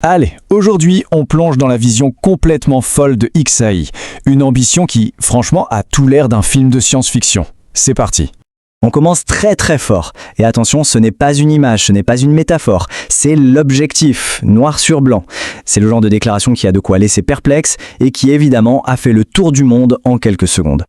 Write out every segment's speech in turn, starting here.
Allez, aujourd'hui, on plonge dans la vision complètement folle de XAI, une ambition qui, franchement, a tout l'air d'un film de science-fiction. C'est parti. On commence très fort. Et attention, ce n'est pas une image, ce n'est pas une métaphore, c'est l'objectif, noir sur blanc. C'est le genre de déclaration qui a de quoi laisser perplexe et qui évidemment a fait le tour du monde en quelques secondes.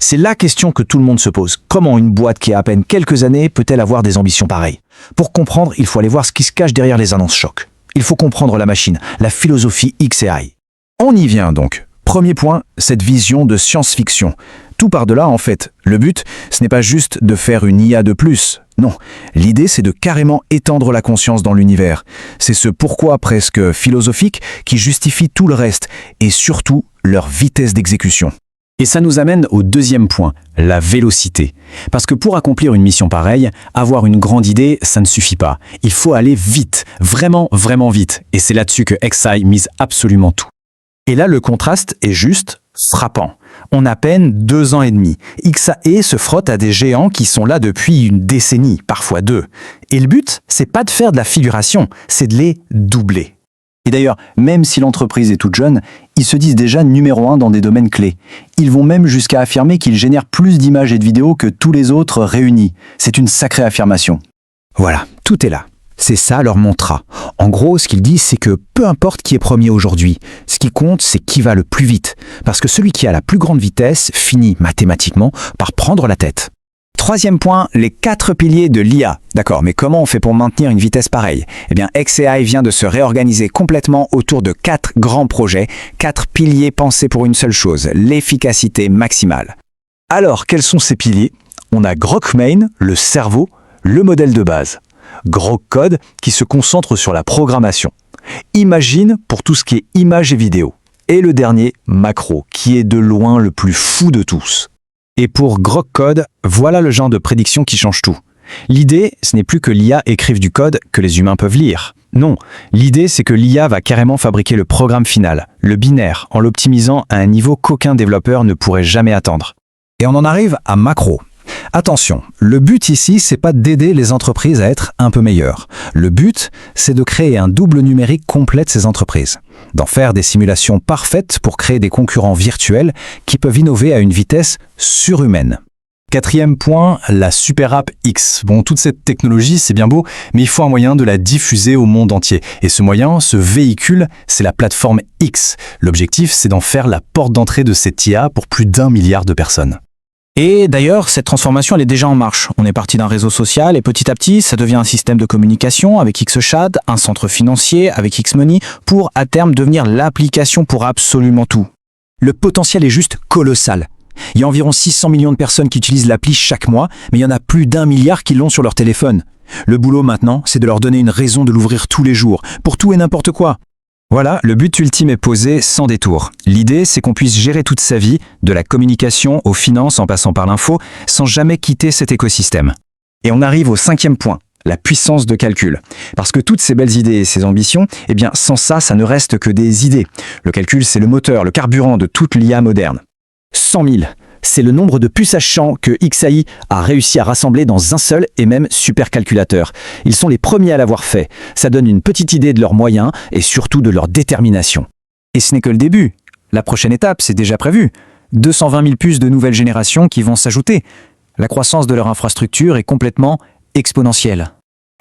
C'est la question que tout le monde se pose. Comment une boîte qui a à peine quelques années peut-elle avoir des ambitions pareilles? Pour comprendre, il faut aller voir ce qui se cache derrière les annonces chocs. Il faut comprendre la machine, la philosophie XAI. On y vient donc. Premier point, cette vision de science-fiction. Tout par-delà, en fait. Le but, ce n'est pas juste de faire une IA de plus. Non, l'idée, c'est de carrément étendre la conscience dans l'univers. C'est ce pourquoi presque philosophique qui justifie tout le reste, et surtout leur vitesse d'exécution. Et ça nous amène au deuxième point, la vélocité. Parce que pour accomplir une mission pareille, avoir une grande idée, ça ne suffit pas. Il faut aller vite, vraiment vite. Et c'est là-dessus que XAI mise absolument tout. Et là, le contraste est juste frappant. En à peine 2 ans et demi, XAI se frotte à des géants qui sont là depuis une décennie, parfois 2. Et le but, c'est pas de faire de la figuration, c'est de les doubler. Et d'ailleurs, même si l'entreprise est toute jeune, ils se disent déjà numéro 1 dans des domaines clés. Ils vont même jusqu'à affirmer qu'ils génèrent plus d'images et de vidéos que tous les autres réunis. C'est une sacrée affirmation. Voilà, tout est là. C'est ça leur mantra. En gros, ce qu'ils disent, c'est que peu importe qui est premier aujourd'hui, ce qui compte, c'est qui va le plus vite. Parce que celui qui a la plus grande vitesse finit mathématiquement par prendre la tête. Troisième point, les 4 piliers de l'IA. D'accord, mais comment on fait pour maintenir une vitesse pareille? Eh bien, XAI vient de se réorganiser complètement autour de 4 grands projets, 4 piliers pensés pour une seule chose, l'efficacité maximale. Alors, quels sont ces piliers? On a Grok Main, le cerveau, le modèle de base. Grok Code, qui se concentre sur la programmation. Imagine, pour tout ce qui est images et vidéos. Et le dernier, Macro, qui est de loin le plus fou de tous. Et pour Grok Code, voilà le genre de prédiction qui change tout. L'idée, ce n'est plus que l'IA écrive du code que les humains peuvent lire. Non, l'idée c'est que l'IA va carrément fabriquer le programme final, le binaire, en l'optimisant à un niveau qu'aucun développeur ne pourrait jamais atteindre. Et on en arrive à Macro. Attention, le but ici, c'est pas d'aider les entreprises à être un peu meilleures. Le but, c'est de créer un double numérique complet de ces entreprises. D'en faire des simulations parfaites pour créer des concurrents virtuels qui peuvent innover à une vitesse surhumaine. Quatrième point, la Super App X. Bon, toute cette technologie, c'est bien beau, mais il faut un moyen de la diffuser au monde entier. Et ce moyen, ce véhicule, c'est la plateforme X. L'objectif, c'est d'en faire la porte d'entrée de cette IA pour plus d'1 milliard de personnes. Et d'ailleurs, cette transformation, elle est déjà en marche. On est parti d'un réseau social et petit à petit, ça devient un système de communication avec XChat, un centre financier avec Xmoney, pour à terme devenir l'application pour absolument tout. Le potentiel est juste colossal. Il y a environ 600 millions de personnes qui utilisent l'appli chaque mois, mais il y en a plus d'1 milliard qui l'ont sur leur téléphone. Le boulot maintenant, c'est de leur donner une raison de l'ouvrir tous les jours, pour tout et n'importe quoi. Voilà, le but ultime est posé sans détour. L'idée, c'est qu'on puisse gérer toute sa vie, de la communication aux finances en passant par l'info, sans jamais quitter cet écosystème. Et on arrive au 5e point, la puissance de calcul. Parce que toutes ces belles idées et ces ambitions, eh bien sans ça, ça ne reste que des idées. Le calcul, c'est le moteur, le carburant de toute l'IA moderne. 100 000, c'est le nombre de puces à champ que XAI a réussi à rassembler dans un seul et même supercalculateur. Ils sont les premiers à l'avoir fait. Ça donne une petite idée de leurs moyens et surtout de leur détermination. Et ce n'est que le début. La prochaine étape, c'est déjà prévu. 220 000 puces de nouvelle génération qui vont s'ajouter. La croissance de leur infrastructure est complètement exponentielle.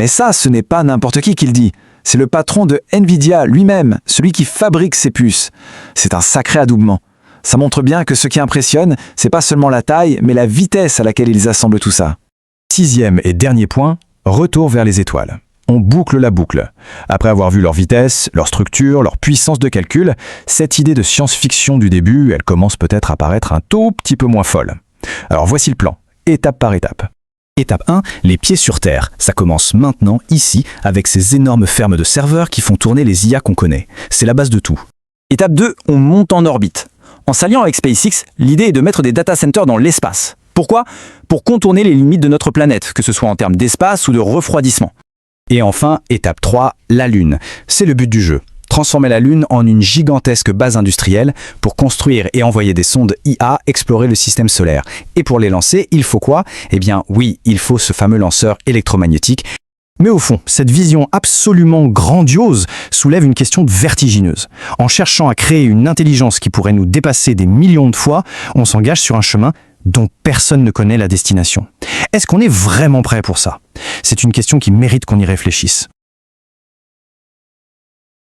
Et ça, ce n'est pas n'importe qui le dit. C'est le patron de Nvidia lui-même, celui qui fabrique ces puces. C'est un sacré adoubement. Ça montre bien que ce qui impressionne, c'est pas seulement la taille, mais la vitesse à laquelle ils assemblent tout ça. 6e et dernier point, retour vers les étoiles. On boucle la boucle. Après avoir vu leur vitesse, leur structure, leur puissance de calcul, cette idée de science-fiction du début, elle commence peut-être à paraître un tout petit peu moins folle. Alors voici le plan, étape par étape. Étape 1, les pieds sur terre. Ça commence maintenant, ici, avec ces énormes fermes de serveurs qui font tourner les IA qu'on connaît. C'est la base de tout. Étape 2, on monte en orbite. En s'alliant avec SpaceX, l'idée est de mettre des data centers dans l'espace. Pourquoi? Pour contourner les limites de notre planète, que ce soit en termes d'espace ou de refroidissement. Et enfin, étape 3, la Lune. C'est le but du jeu. Transformer la Lune en une gigantesque base industrielle pour construire et envoyer des sondes IA explorer le système solaire. Et pour les lancer, il faut quoi? Eh bien oui, il faut ce fameux lanceur électromagnétique. Mais au fond, cette vision absolument grandiose soulève une question vertigineuse. En cherchant à créer une intelligence qui pourrait nous dépasser des millions de fois, on s'engage sur un chemin dont personne ne connaît la destination. Est-ce qu'on est vraiment prêt pour ça? C'est une question qui mérite qu'on y réfléchisse.